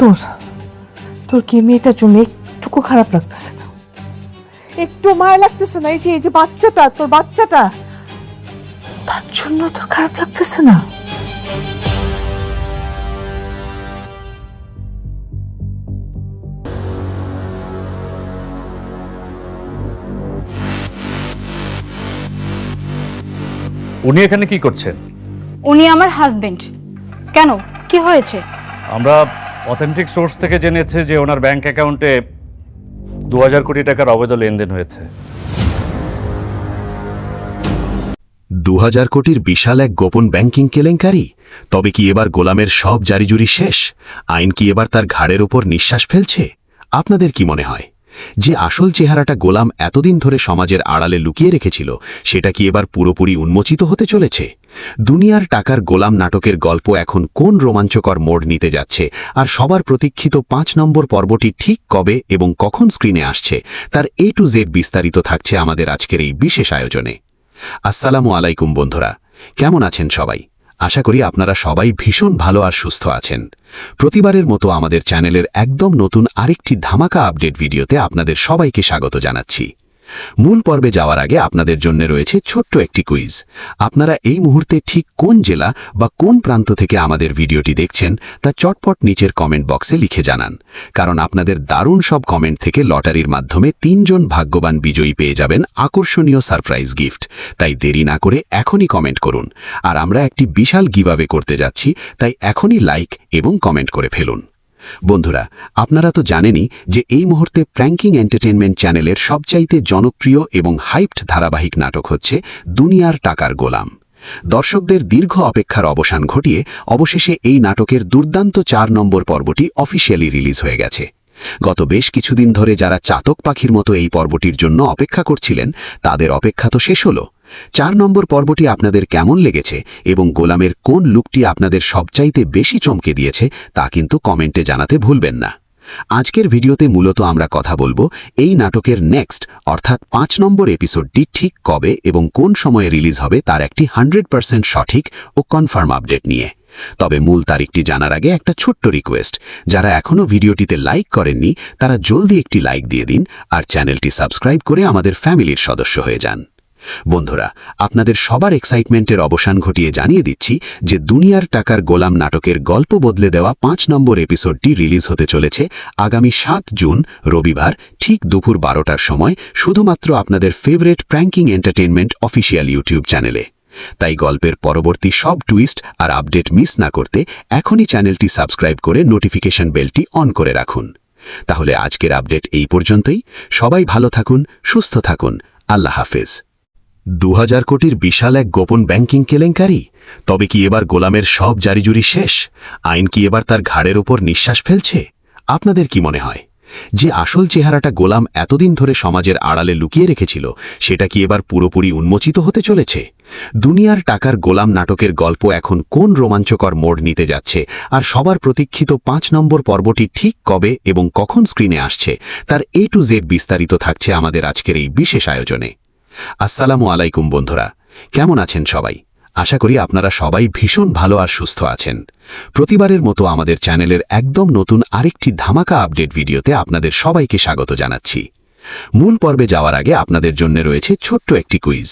তোর তোর কি মেয়েটার জন্য একটুকু খারাপ লাগতেছে না? একটু মায়া লাগতেছে না? এই যে বাচ্চাটা, তোর বাচ্চাটা, তার জন্য তোর খারাপ লাগতেছে না? উনি এখানে কি করছেন? উনি আমার হাজবেন্ড। কেন, কি হয়েছে? আমরা অথেন্টিক সোর্স থেকে জেনেছি যে ওনার ব্যাংক অ্যাকাউন্টে 2000 কোটি টাকার অবৈধ লেনদেন হয়েছে। 2000 কোটির বিশাল এক গোপন ব্যাংকিং কেলেঙ্কারি। তবে কি এবার গোলামের সব জারিজুরি শেষ? আইন কি এবার তার ঘাড়ের ওপর নিঃশ্বাস ফেলছে? আপনাদের কি মনে হয়, যে আসল চেহারাটা গোলাম এতদিন ধরে সমাজের আড়ালে লুকিয়ে রেখেছিল, সেটা কি এবার পুরোপুরি উন্মোচিত হতে চলেছে? দুনিয়ার টাকার গোলাম নাটকের গল্প এখন কোন রোমাঞ্চকর মোড় নিতে যাচ্ছে, আর সবার প্রতীক্ষিত 5 নম্বর পর্বটি ঠিক কবে এবং কখন স্ক্রিনে আসছে, তার A to Z বিস্তারিত থাকছে আমাদের আজকের এই বিশেষ আয়োজনে। আসসালামু আলাইকুম বন্ধুরা, কেমন আছেন সবাই? আশা করি আপনারা সবাই ভীষণ ভালো আর সুস্থ আছেন। প্রতিবারের মতো আমাদের চ্যানেলের একদম নতুন আরেকটি ধামাকা আপডেট ভিডিওতে আপনাদের সবাইকে স্বাগত জানাচ্ছি। মূল পর্বে যাওয়ার আগে আপনাদের জন্য রয়েছে ছোট্ট একটি কুইজ। আপনারা এই মুহূর্তে ঠিক কোন জেলা বা কোন প্রান্ত থেকে আমাদের ভিডিওটি দেখছেন তা চটপট নিচের কমেন্ট বক্সে লিখে জানান, কারণ আপনাদের দারুণ সব কমেন্ট থেকে লটারির মাধ্যমে 3 জন ভাগ্যবান বিজয়ী পেয়ে যাবেন আকর্ষণীয় সারপ্রাইজ গিফট। তাই দেরি না করে এখনই কমেন্ট করুন। আর আমরা একটি বিশাল গিভঅ্যাওয়ে করতে যাচ্ছি, তাই এখনই লাইক এবং কমেন্ট করে ফেলুন। বন্ধুরা, আপনারা তো জানেনই যে এই মুহূর্তে প্র্যাঙ্কিং এন্টারটেইনমেন্ট চ্যানেলের সবচাইতে জনপ্রিয় এবং হাইপড ধারাবাহিক নাটক হচ্ছে দুনিয়ার টাকার গোলাম। দর্শকদের দীর্ঘ অপেক্ষার অবসান ঘটিয়ে অবশেষে এই নাটকের দুর্দান্ত 4 নম্বর পর্বটি অফিসিয়ালি রিলিজ হয়ে গেছে। গত বেশ কিছুদিন ধরে যারা চাতক পাখির মতো এই পর্বটির জন্য অপেক্ষা করছিলেন, তাদের অপেক্ষা তো শেষ হলো। 4 নম্বর পর্বটি আপনাদের কেমন লেগেছে এবং গোলামের কোন লুকটি আপনাদের সবচাইতে বেশি চমকে দিয়েছে তা কিন্তু কমেন্টে জানাতে ভুলবেন না। আজকের ভিডিওতে মূলত আমরা কথা বলবো এই নাটকের নেক্সট অর্থাৎ 5 নম্বর এপিসোডটি ঠিক কবে এবং কোন সময়ে রিলিজ হবে তার একটি 100% সঠিক ও কনফার্ম আপডেট নিয়ে। তবে মূল তারিখটি জানার আগে একটা ছোট্ট রিকোয়েস্ট, যারা এখনও ভিডিওটিতে লাইক করেননি তারা জলদি একটি লাইক দিয়ে দিন আর চ্যানেলটি সাবস্ক্রাইব করে আমাদের ফ্যামিলির সদস্য হয়ে যান। বন্ধুরা, আপনাদের সবার এক্সাইটমেন্টের অবসান ঘটিয়ে জানিয়ে দিচ্ছি যে দুনিয়ার টাকার গোলাম নাটকের গল্প বদলে দেওয়া 5 নম্বর এপিসোডটি রিলিজ হতে চলেছে আগামী 7 জুন রবিবার ঠিক দুপুর 12টার সময়, শুধুমাত্র আপনাদের favourite pranking entertainment official YouTube চ্যানেলে। তাই গল্পের পরবর্তী সব টুইস্ট আর আপডেট মিস না করতে এখনই চ্যানেলটি সাবস্ক্রাইব করে নোটিফিকেশন বেলটি অন করে রাখুন। তাহলে আজকের আপডেট এই পর্যন্তই। সবাই ভালো থাকুন, সুস্থ থাকুন। আল্লাহ হাফেজ। 2000 কোটির বিশাল এক গোপন ব্যাংকিং কেলেঙ্কারি। তবে কি এবার গোলামের সব জারিজুরি শেষ? আইন কি এবার তার ঘাড়ের ওপর নিঃশ্বাস ফেলছে? আপনাদের কি মনে হয়, যে আসল চেহারাটা গোলাম এতদিন ধরে সমাজের আড়ালে লুকিয়ে রেখেছিল, সেটা কি এবার পুরোপুরি উন্মোচিত হতে চলেছে? দুনিয়ার টাকার গোলাম নাটকের গল্প এখন কোন রোমাঞ্চকর মোড় নিতে যাচ্ছে, আর সবার প্রতীক্ষিত 5 নম্বর পর্বটি ঠিক কবে এবং কখন স্ক্রিনে আসছে, তার A to Z বিস্তারিত থাকছে আমাদের আজকের এই বিশেষ আয়োজনে। আসসালামু আলাইকুম বন্ধুরা, কেমন আছেন সবাই? আশা করি আপনারা সবাই ভীষণ ভালো আর সুস্থ আছেন। প্রতিবারের মতো আমাদের চ্যানেলের একদম নতুন আরেকটি ধামাকা আপডেট ভিডিওতে আপনাদের সবাইকে স্বাগত জানাচ্ছি। মূল পর্বে যাওয়ার আগে আপনাদের জন্য রয়েছে ছোট্ট একটি কুইজ।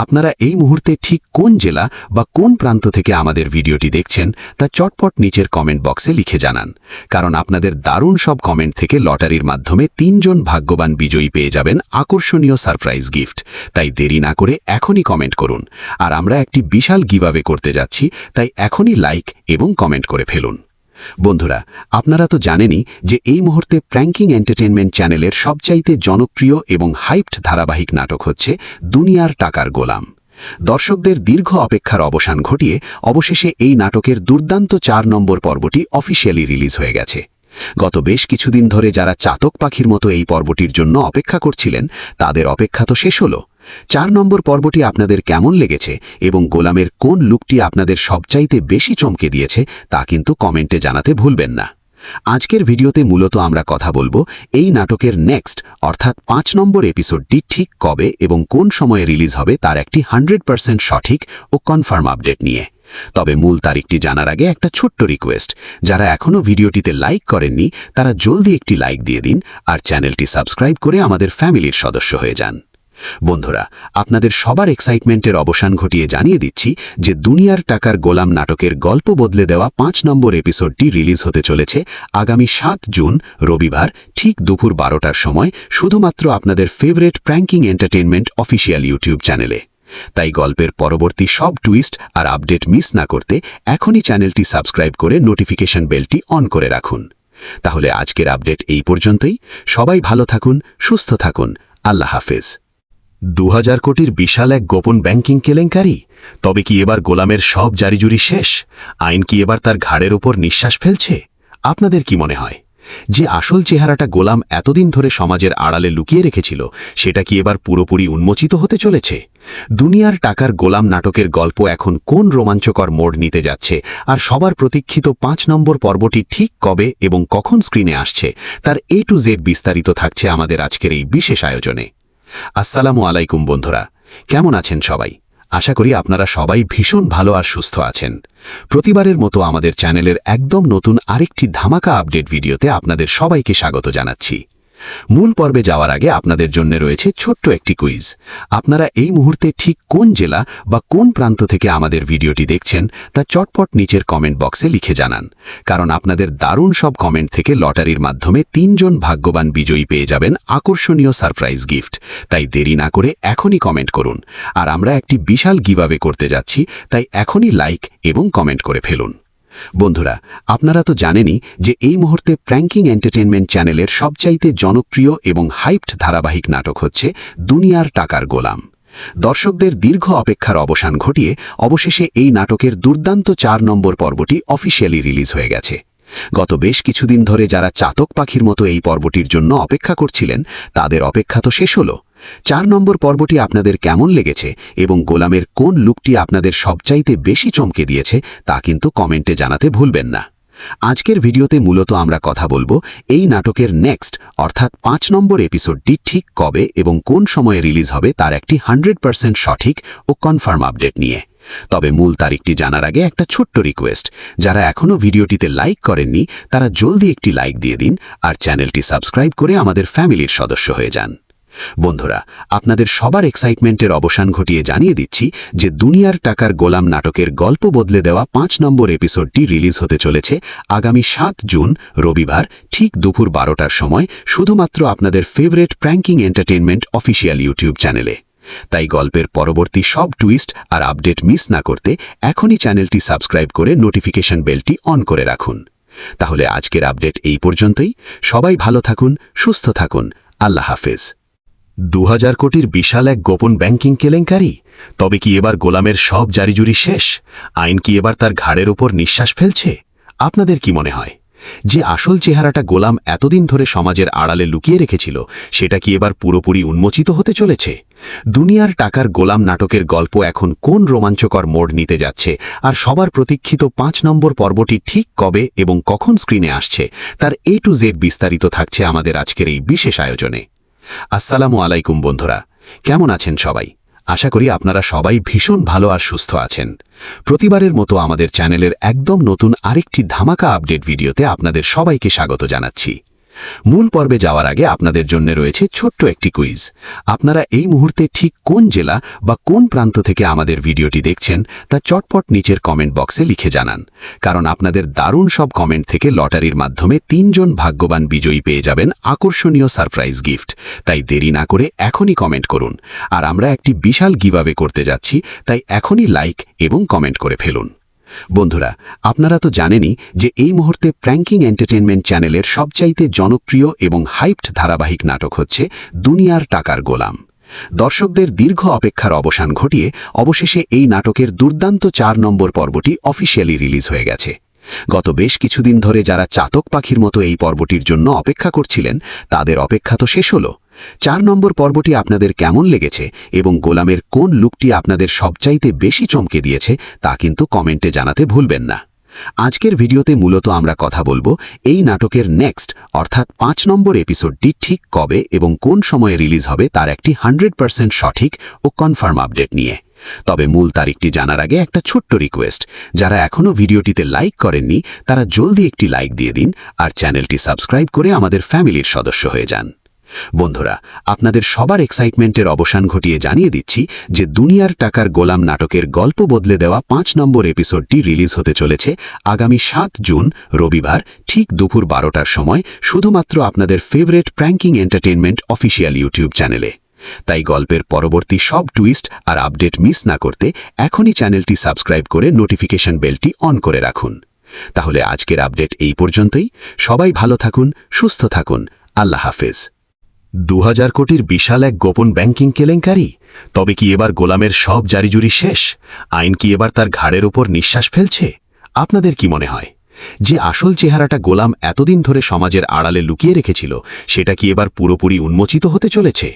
আপনারা এই মুহূর্তে ঠিক কোন জেলা বা কোন প্রান্ত থেকে আমাদের ভিডিওটি দেখছেন তা চটপট নিচের কমেন্ট বক্সে লিখে জানান, কারণ আপনাদের দারুণ সব কমেন্ট থেকে লটারির মাধ্যমে 3 জন ভাগ্যবান বিজয়ী পেয়ে যাবেন আকর্ষণীয় সারপ্রাইজ গিফট। তাই দেরি না করে এখনই কমেন্ট করুন। আর আমরা একটি বিশাল গিভঅ্যাওয়ে করতে যাচ্ছি, তাই এখনই লাইক এবং কমেন্ট করে ফেলুন। বন্ধুরা, আপনারা তো জানেনই যে এই মুহূর্তে প্র্যাঙ্কিং এন্টারটেইনমেন্ট চ্যানেলের সবচাইতে জনপ্রিয় এবং হাইপড ধারাবাহিক নাটক হচ্ছে দুনিয়ার টাকার গোলাম। দর্শকদের দীর্ঘ অপেক্ষার অবসান ঘটিয়ে অবশেষে এই নাটকের দুর্দান্ত 4 নম্বর পর্বটি অফিসিয়ালি রিলিজ হয়ে গেছে। গত বেশ কিছুদিন ধরে যারা চাতক পাখির মতো এই পর্বটির জন্য অপেক্ষা করছিলেন, তাদের অপেক্ষা তো শেষ হলো। 4 নম্বর পর্বটি আপনাদের কেমন লেগেছে এবং গোলামের কোন লুকটি আপনাদের সবচাইতে বেশি চমকে দিয়েছে তা কিন্তু কমেন্টে জানাতে ভুলবেন না। আজকের ভিডিওতে মূলত আমরা কথা বলবো এই নাটকের নেক্সট অর্থাৎ 5 নম্বর এপিসোডটি ঠিক কবে এবং কোন সময়ে রিলিজ হবে তার একটি 100% সঠিক ও কনফার্ম আপডেট নিয়ে। তবে মূল তারিখটি জানার আগে একটা ছোট্ট রিকোয়েস্ট, যারা এখনও ভিডিওটিতে লাইক করেননি তারা জলদি একটি লাইক দিয়ে দিন আর চ্যানেলটি সাবস্ক্রাইব করে আমাদের ফ্যামিলির সদস্য হয়ে যান। বন্ধুরা, আপনাদের সবার এক্সাইটমেন্টের অবসান ঘটিয়ে জানিয়ে দিচ্ছি যে দুনিয়ার টাকার গোলাম নাটকের গল্প বদলে দেওয়া 5 নম্বর এপিসোডটি রিলিজ হতে চলেছে আগামী 7 জুন রবিবার ঠিক দুপুর 12টার সময় শুধুমাত্র আপনাদের favourite pranking entertainment official YouTube চ্যানেলে। তাই গল্পের পরবর্তী সব টুইস্ট আর আপডেট মিস না করতে এখনই চ্যানেলটি সাবস্ক্রাইব করে নোটিফিকেশন বেলটি অন করে রাখুন। তাহলে আজকের আপডেট এই পর্যন্তই। সবাই ভালো থাকুন, সুস্থ থাকুন। আল্লাহ হাফেজ। 2000 কোটির বিশাল এক গোপন ব্যাংকিং কেলেঙ্কারি, তবে কি এবার গোলামের সব জারিজুরি শেষ? আইন কি এবার তার ঘাড়ের ওপর নিঃশ্বাস ফেলছে? আপনাদের কি মনে হয় যে আসল চেহারাটা গোলাম এতদিন ধরে সমাজের আড়ালে লুকিয়ে রেখেছিল সেটা কি এবার পুরোপুরি উন্মোচিত হতে চলেছে? দুনিয়ার টাকার গোলাম নাটকের গল্প এখন কোন রোমাঞ্চকর মোড় নিতে যাচ্ছে, আর সবার প্রতীক্ষিত 5 নম্বর পর্বটি ঠিক কবে এবং কখন স্ক্রিনে আসছে তার A to Z বিস্তারিত থাকছে আমাদের আজকের এই বিশেষ আয়োজনে। আসসালামু আলাইকুম বন্ধুরা, কেমন আছেন সবাই? আশা করি আপনারা সবাই ভীষণ ভালো আর সুস্থ আছেন। প্রতিবারের মতো আমাদের চ্যানেলের একদম নতুন আরেকটি ধামাকা আপডেট ভিডিওতে আপনাদের সবাইকে স্বাগত জানাচ্ছি। মূল পর্বে যাওয়ার আগে আপনাদের জন্য রয়েছে ছোট্ট একটি কুইজ। আপনারা এই মুহূর্তে ঠিক কোন জেলা বা কোন প্রান্ত থেকে আমাদের ভিডিওটি দেখছেন তা চটপট নিচের কমেন্ট বক্সে লিখে জানান, কারণ আপনাদের দারুণ সব কমেন্ট থেকে লটারির মাধ্যমে 3 জন ভাগ্যবান বিজয়ী পেয়ে যাবেন আকর্ষণীয় সারপ্রাইজ গিফট। তাই দেরি না করে এখনই কমেন্ট করুন। আর আমরা একটি বিশাল গিভঅ্যাওয়ে করতে যাচ্ছি, তাই এখনই লাইক এবং কমেন্ট করে ফেলুন। বন্ধুরা, আপনারা তো জানেনই যে এই মুহূর্তে প্র্যাঙ্কিং এন্টারটেইনমেন্ট চ্যানেলের সবচাইতে জনপ্রিয় এবং হাইপড ধারাবাহিক নাটক হচ্ছে দুনিয়ার টাকার গোলাম। দর্শকদের দীর্ঘ অপেক্ষার অবসান ঘটিয়ে অবশেষে এই নাটকের দুর্দান্ত 4 নম্বর পর্বটি অফিসিয়ালি রিলিজ হয়ে গেছে। গত বেশ কিছুদিন ধরে যারা চাতক পাখির মতো এই পর্বটির জন্য অপেক্ষা করছিলেন তাদের অপেক্ষা তো শেষ হলো। 4 নম্বর পর্বটি আপনাদের কেমন লেগেছে এবং গোলামের কোন লুকটি আপনাদের সবচাইতে বেশি চমকে দিয়েছে তা কিন্তু কমেন্টে জানাতে ভুলবেন না। আজকের ভিডিওতে মূলত আমরা কথা বলবো এই নাটকের নেক্সট অর্থাৎ 5 নম্বর এপিসোডটি ঠিক কবে এবং কোন সময়ে রিলিজ হবে তার একটি 100% সঠিক ও কনফার্ম আপডেট নিয়ে। তবে মূল তারিখটি জানার আগে একটা ছোট্ট রিকোয়েস্ট, যারা এখনও ভিডিওটিতে লাইক করেননি তারা জলদি একটি লাইক দিয়ে দিন আর চ্যানেলটি সাবস্ক্রাইব করে আমাদের ফ্যামিলির সদস্য হয়ে যান। বন্ধুরা, আপনাদের সবার এক্সাইটমেন্টের অবসান ঘটিয়ে জানিয়ে দিচ্ছি যে দুনিয়ার টাকার গোলাম নাটকের গল্প বদলে দেওয়া 5 নম্বর এপিসোডটি রিলিজ হতে চলেছে আগামী 7 জুন রবিবার ঠিক দুপুর 12টার সময় শুধুমাত্র আপনাদের favourite pranking entertainment official YouTube চ্যানেলে। তাই গল্পের পরবর্তী সব টুইস্ট আর আপডেট মিস না করতে এখনই চ্যানেলটি সাবস্ক্রাইব করে নোটিফিকেশন বেলটি অন করে রাখুন। তাহলে আজকের আপডেট এই পর্যন্তই। সবাই ভালো থাকুন, সুস্থ থাকুন। আল্লাহ হাফেজ। 2000 কোটির বিশাল এক গোপন ব্যাংকিং কেলেঙ্কারি, তবে কি এবার গোলামের সব জারিজুরি শেষ? আইন কি এবার তার ঘাড়ের ওপর নিঃশ্বাস ফেলছে? আপনাদের কি মনে হয় যে আসল চেহারাটা গোলাম এতদিন ধরে সমাজের আড়ালে লুকিয়ে রেখেছিল সেটা কি এবার পুরোপুরি উন্মোচিত হতে চলেছে? দুনিয়ার টাকার গোলাম নাটকের গল্প এখন কোন রোমাঞ্চকর মোড় নিতে যাচ্ছে, আর সবার প্রতীক্ষিত 5 নম্বর পর্বটি ঠিক কবে এবং কখন স্ক্রিনে আসছে তার A to Z বিস্তারিত থাকছে আমাদের আজকের এই বিশেষ আয়োজনে। আসসালামু আলাইকুম বন্ধুরা, কেমন আছেন সবাই? আশা করি আপনারা সবাই ভীষণ ভালো আর সুস্থ আছেন। প্রতিবারের মতো আমাদের চ্যানেলের একদম নতুন আরেকটি ধামাকা আপডেট ভিডিওতে আপনাদের সবাইকে স্বাগত জানাচ্ছি। মূল পর্বে যাওয়ার আগে আপনাদের জন্য রয়েছে ছোট্ট একটি কুইজ। আপনারা এই মুহূর্তে ঠিক কোন জেলা বা কোন প্রান্ত থেকে আমাদের ভিডিওটি দেখছেন তা চটপট নিচের কমেন্ট বক্সে লিখে জানান, কারণ আপনাদের দারুণ সব কমেন্ট থেকে লটারির মাধ্যমে 3 জন ভাগ্যবান বিজয়ী পেয়ে যাবেন আকর্ষণীয় সারপ্রাইজ গিফট। তাই দেরি না করে এখনই কমেন্ট করুন। আর আমরা একটি বিশাল গিভঅ্যাওয়ে করতে যাচ্ছি, তাই এখনই লাইক এবং কমেন্ট করে ফেলুন। বন্ধুরা, আপনারা তো জানেনই যে এই মুহূর্তে প্র্যাঙ্কিং এন্টারটেইনমেন্ট চ্যানেলের সবচাইতে জনপ্রিয় এবং হাইপড ধারাবাহিক নাটক হচ্ছে দুনিয়ার টাকার গোলাম। দর্শকদের দীর্ঘ অপেক্ষার অবসান ঘটিয়ে অবশেষে এই নাটকের দুর্দান্ত 4 নম্বর পর্বটি অফিসিয়ালি রিলিজ হয়ে গেছে। গত বেশ কিছুদিন ধরে যারা চাতক পাখির মতো এই পর্বটির জন্য অপেক্ষা করছিলেন তাদের অপেক্ষা তো শেষ হলো। 4 নম্বর পর্বটি আপনাদের কেমন লেগেছে এবং গোলামের কোন লুকটি আপনাদের সবচাইতে বেশি চমকে দিয়েছে তা কিন্তু কমেন্টে জানাতে ভুলবেন না। আজকের ভিডিওতে মূলত আমরা কথা বলবো এই নাটকের নেক্সট অর্থাৎ 5 নম্বর এপিসোডটি ঠিক কবে এবং কোন সময়ে রিলিজ হবে তার একটি 100% সঠিক ও কনফার্ম আপডেট নিয়ে। তবে মূল তারিখটি জানার আগে একটা ছোট্ট রিকোয়েস্ট, যারা এখনও ভিডিওটিতে লাইক করেননি তারা জলদি একটি লাইক দিয়ে দিন আর চ্যানেলটি সাবস্ক্রাইব করে আমাদের ফ্যামিলির সদস্য হয়ে যান। বন্ধুরা, আপনাদের সবার এক্সাইটমেন্টের অবসান ঘটিয়ে জানিয়ে দিচ্ছি যে দুনিয়ার টাকার গোলাম নাটকের গল্প বদলে দেওয়া 5 নম্বর এপিসোডটি রিলিজ হতে চলেছে আগামী 7 জুন রবিবার ঠিক দুপুর 12টার সময় শুধুমাত্র আপনাদের favourite pranking entertainment official YouTube চ্যানেলে। তাই গল্পের পরবর্তী সব টুইস্ট আর আপডেট মিস না করতে এখনই চ্যানেলটি সাবস্ক্রাইব করে নোটিফিকেশন বেলটি অন করে রাখুন। তাহলে আজকের আপডেট এই পর্যন্তই। সবাই ভালো থাকুন, সুস্থ থাকুন। আল্লাহ হাফেজ। 2000 কোটির বিশাল এক গোপন ব্যাংকিং কেলেঙ্কারি, তবে কি এবার গোলামের সব জারিজুরি শেষ? আইন কি এবার তার ঘাড়ের ওপর নিঃশ্বাস ফেলছে? আপনাদের কি মনে হয় যে আসল চেহারাটা গোলাম এতদিন ধরে সমাজের আড়ালে লুকিয়ে রেখেছিল সেটা কি এবার পুরোপুরি উন্মোচিত হতে চলেছে?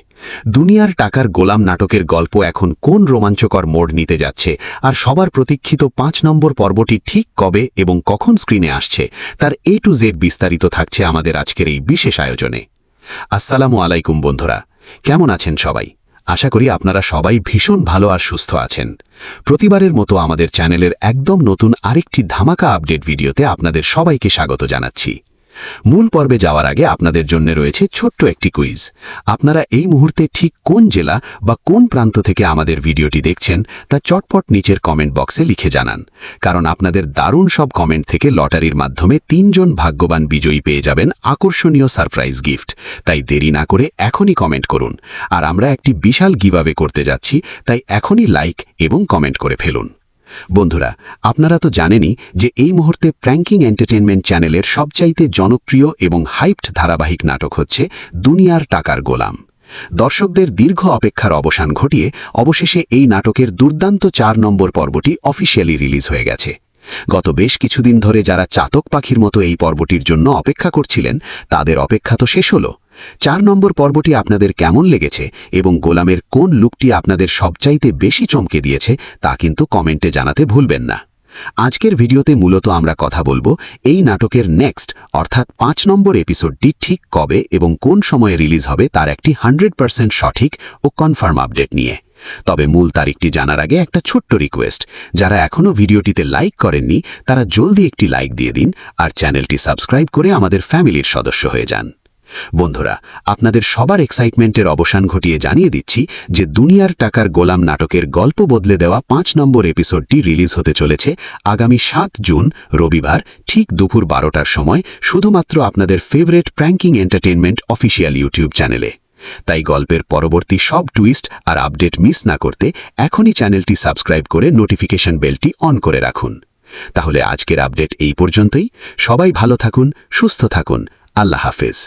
দুনিয়ার টাকার গোলাম নাটকের গল্প এখন কোন রোমাঞ্চকর মোড় নিতে যাচ্ছে, আর সবার প্রতীক্ষিত 5 নম্বর পর্বটি ঠিক কবে এবং কখন স্ক্রিনে আসছে তার A to Z বিস্তারিত থাকছে আমাদের আজকের এই বিশেষ আয়োজনে। আসসালামু আলাইকুম বন্ধুরা, কেমন আছেন সবাই? আশা করি আপনারা সবাই ভীষণ ভালো আর সুস্থ আছেন। প্রতিবারের মতো আমাদের চ্যানেলের একদম নতুন আরেকটি ধামাকা আপডেট ভিডিওতে আপনাদের সবাইকে স্বাগত জানাচ্ছি। মূল পর্বে যাওয়ার আগে আপনাদের জন্য রয়েছে ছোট্ট একটি কুইজ। আপনারা এই মুহূর্তে ঠিক কোন জেলা বা কোন প্রান্ত থেকে আমাদের ভিডিওটি দেখছেন তা চটপট নিচের কমেন্ট বক্সে লিখে জানান, কারণ আপনাদের দারুণ সব কমেন্ট থেকে লটারির মাধ্যমে 3 জন ভাগ্যবান বিজয়ী পেয়ে যাবেন আকর্ষণীয় সারপ্রাইজ গিফট। তাই দেরি না করে এখনই কমেন্ট করুন। আর আমরা একটি বিশাল গিভঅ্যাওয়ে করতে যাচ্ছি, তাই এখনই লাইক এবং কমেন্ট করে ফেলুন। বন্ধুরা, আপনারা তো জানেনই যে এই মুহূর্তে প্র্যাঙ্কিং এন্টারটেইনমেন্ট চ্যানেলের সবচাইতে জনপ্রিয় এবং হাইপড ধারাবাহিক নাটক হচ্ছে দুনিয়ার টাকার গোলাম। দর্শকদের দীর্ঘ অপেক্ষার অবসান ঘটিয়ে অবশেষে এই নাটকের দুর্দান্ত 4 নম্বর পর্বটি অফিসিয়ালি রিলিজ হয়ে গেছে। গত বেশ কিছুদিন ধরে যারা চাতক পাখির মতো এই পর্বটির জন্য অপেক্ষা করছিলেন তাদের অপেক্ষা তো শেষ হলো। 4 নম্বর পর্বটি আপনাদের কেমন লেগেছে এবং গোলামের কোন লুকটি আপনাদের সবচাইতে বেশি চমকে দিয়েছে তা কিন্তু কমেন্টে জানাতে ভুলবেন না। আজকের ভিডিওতে মূলত আমরা কথা বলবো এই নাটকের নেক্সট অর্থাৎ 5 নম্বর এপিসোডটি ঠিক কবে এবং কোন সময়ে রিলিজ হবে তার একটি 100% সঠিক ও কনফার্ম আপডেট নিয়ে। তবে মূল তারিখটি জানার আগে একটা ছোট্ট রিকোয়েস্ট, যারা এখনও ভিডিওটিতে লাইক করেননি তারা জলদি একটি লাইক দিয়ে দিন আর চ্যানেলটি সাবস্ক্রাইব করে আমাদের ফ্যামিলির সদস্য হয়ে যান। বন্ধুরা, আপনাদের সবার এক্সাইটমেন্টের অবসান ঘটিয়ে জানিয়ে দিচ্ছি যে দুনিয়ার টাকার গোলাম নাটকের গল্প বদলে দেওয়া 5 নম্বর এপিসোডটি রিলিজ হতে চলেছে আগামী 7 জুন রবিবার ঠিক দুপুর 12টার সময় শুধুমাত্র আপনাদের favourite pranking entertainment official YouTube চ্যানেলে। তাই গল্পের পরবর্তী সব টুইস্ট আর আপডেট মিস না করতে এখনই চ্যানেলটি সাবস্ক্রাইব করে নোটিফিকেশন বেলটি অন করে রাখুন। তাহলে আজকের আপডেট এই পর্যন্তই। সবাই ভালো থাকুন, সুস্থ থাকুন। আল্লাহ হাফেজ।